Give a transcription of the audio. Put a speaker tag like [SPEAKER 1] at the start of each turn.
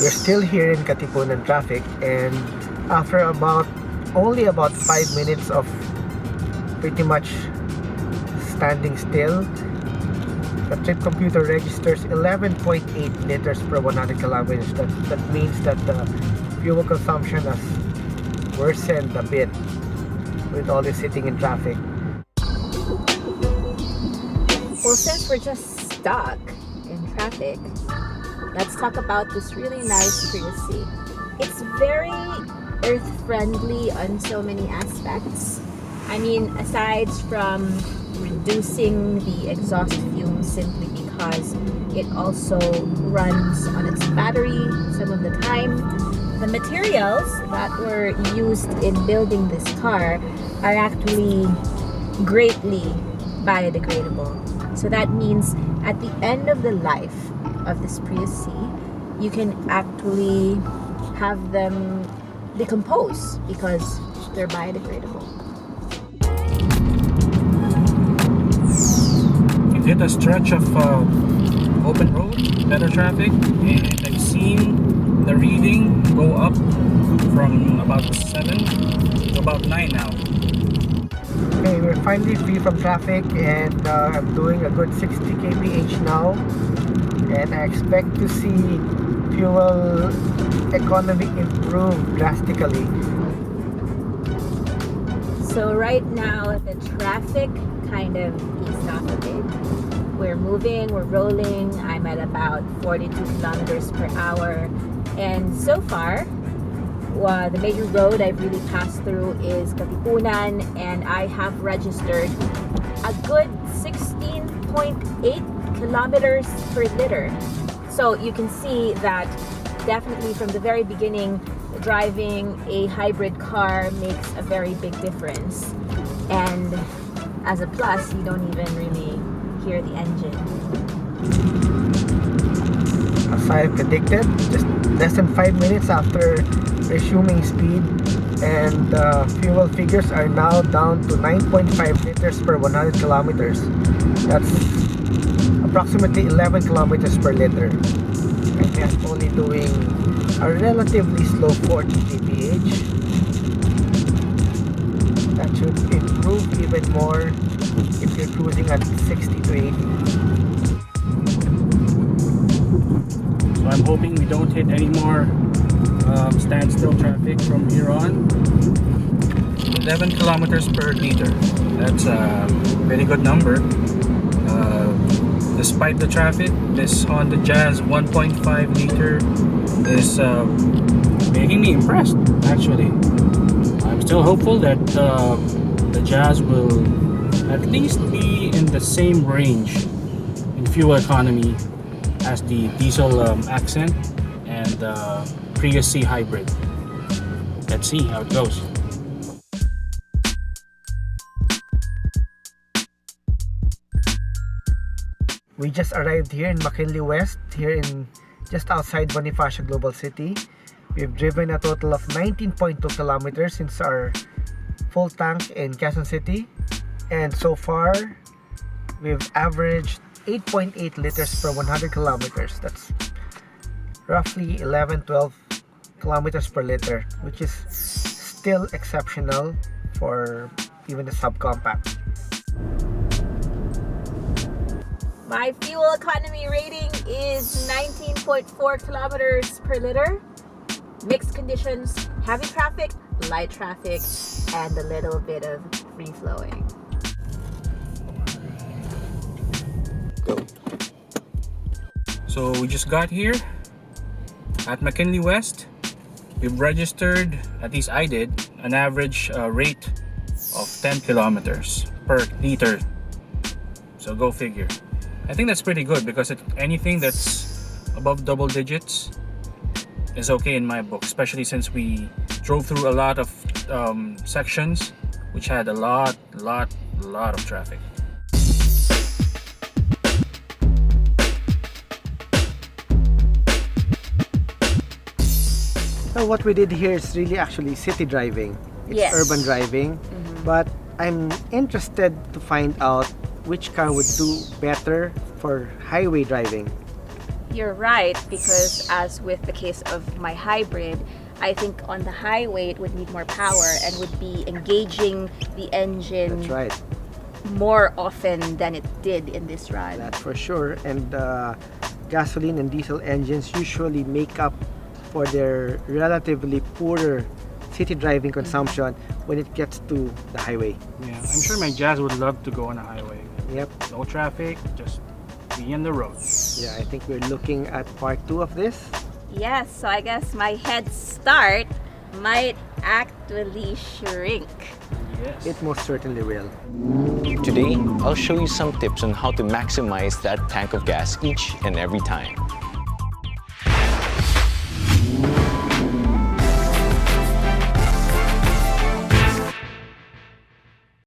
[SPEAKER 1] We're still here in Katipunan traffic, and after only about 5 minutes of pretty much standing still, the trip computer registers 11.8 liters per 100 kilometers. That means that the fuel consumption has worsened a bit with all this sitting in traffic.
[SPEAKER 2] Well, since we're just stuck in traffic, let's talk about this really nice Prius C. It's very earth-friendly on so many aspects. I mean, aside from reducing the exhaust fumes simply because it also runs on its battery some of the time, the materials that were used in building this car are actually greatly biodegradable. So that means at the end of the life of this Prius C, you can actually have them decompose because they're biodegradable.
[SPEAKER 3] You hit a stretch of open road, better traffic, and I've seen the reading go up from about 7 to about 9 now.
[SPEAKER 1] Okay, we're finally free from traffic, and I'm doing a good 60 kph now, and I expect to see fuel economy improve drastically.
[SPEAKER 2] So right now the traffic kind of eased off a bit. We're moving, we're rolling. I'm at about 42 kilometers per hour, and so far the major road I've really passed through is Katipunan, and I have registered a good 16.8 kilometers per liter. So you can see that definitely from the very beginning, driving a hybrid car makes a very big difference. And as a plus, you don't even really hear the engine.
[SPEAKER 1] As I predicted, just less than 5 minutes after resuming speed, and fuel figures are now down to 9.5 liters per 100 kilometers. That's approximately 11 kilometers per liter. And that's only doing a relatively slow 40 kph. That should improve even more if you're cruising at 60 to 80.
[SPEAKER 3] So I'm hoping we don't hit any more standstill traffic from here on. 11 kilometers per liter. That's a very good number. Despite the traffic, this Honda Jazz 1.5 liter is making me impressed, actually. I'm still hopeful that the Jazz will at least be in the same range in fuel economy as the diesel Accent and Prius C hybrid. Let's see how it goes.
[SPEAKER 1] We just arrived here in McKinley West, here in just outside Bonifacio Global City. We've driven a total of 19.2 kilometers since our full tank in Quezon City, and so far we've averaged 8.8 liters per 100 kilometers. That's roughly 11-12 kilometers per liter, which is still exceptional for even the subcompact.
[SPEAKER 2] My fuel economy rating is 19.4 kilometers per liter. Mixed conditions, heavy traffic, light traffic, and a little bit of free flowing.
[SPEAKER 1] Go.
[SPEAKER 3] So we just got here at McKinley West. We've registered, at least I did, an average rate of 10 kilometers per liter. So go figure. I think that's pretty good because anything that's above double digits is okay in my book, especially since we drove through a lot of sections which had a lot of traffic.
[SPEAKER 1] Well, what we did here is really actually city driving. It's
[SPEAKER 2] Yes.
[SPEAKER 1] urban driving, but I'm interested to find out which car would do better for highway driving.
[SPEAKER 2] You're right, because as with the case of my hybrid, I think on the highway it would need more power and would be engaging the engine
[SPEAKER 1] That's right.
[SPEAKER 2] more often than it did in this ride.
[SPEAKER 1] That's for sure. And gasoline and diesel engines usually make up for their relatively poorer city driving consumption when it gets to the highway.
[SPEAKER 3] Yeah, I'm sure my Jazz would love to go on a highway.
[SPEAKER 1] Yep.
[SPEAKER 3] No traffic, just be in the road.
[SPEAKER 1] Yeah, I think we're looking at part 2 of this.
[SPEAKER 2] Yes, so I guess my head start might actually shrink.
[SPEAKER 3] Yes.
[SPEAKER 1] It most certainly will.
[SPEAKER 4] Today, I'll show you some tips on how to maximize that tank of gas each and every time.